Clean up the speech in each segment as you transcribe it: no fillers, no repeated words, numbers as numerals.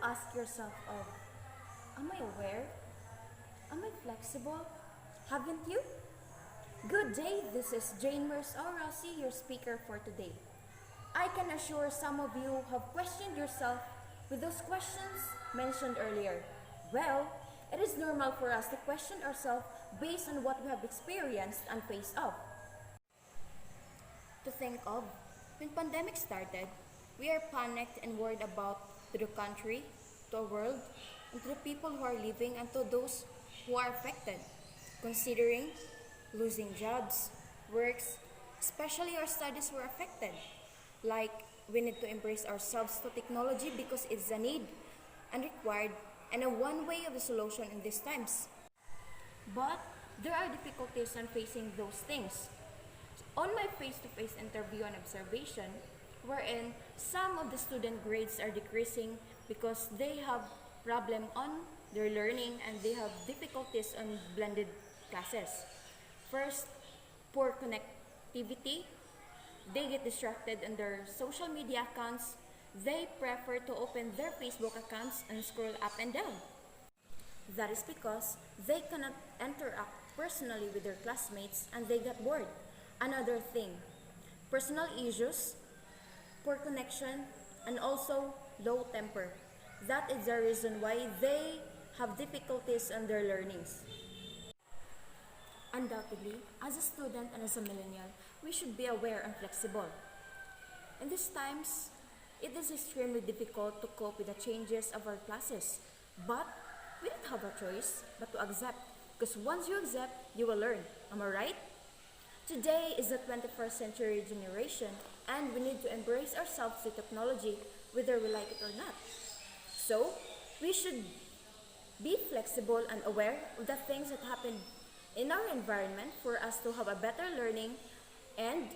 ask yourself of, am I aware? Am I flexible? Haven't you? Good day, this is Jane Rossi, your speaker for today. I can assure some of you have questioned yourself with those questions mentioned earlier. Well, it is normal for us to question ourselves based on what we have experienced and faced up. To think of, when pandemic started, we are panicked and worried about to the country, to the world, and to the people who are living and to those who are affected, considering losing jobs, works, especially our studies were affected. Like, we need to embrace ourselves to technology because it's a need and required and a one way of the solution in these times. But there are difficulties in facing those things. On my face-to-face interview and observation, wherein some of the student grades are decreasing because they have problem on their learning and they have difficulties on blended classes. First, poor connectivity. They get distracted on their social media accounts. They prefer to open their Facebook accounts and scroll up and down. That is because they cannot interact personally with their classmates and they get bored. Another thing, personal issues, poor connection, and also low temper. That is the reason why they have difficulties on their learnings. Undoubtedly, as a student and as a millennial, we should be aware and flexible. In these times, it is extremely difficult to cope with the changes of our classes. But we don't have a choice but to accept, because once you accept, you will learn. Am I right? Today is the 21st century generation, and we need to embrace ourselves with technology, whether we like it or not. So, we should be flexible and aware of the things that happen in our environment for us to have a better learning and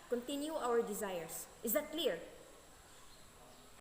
continue our desires. Is that clear?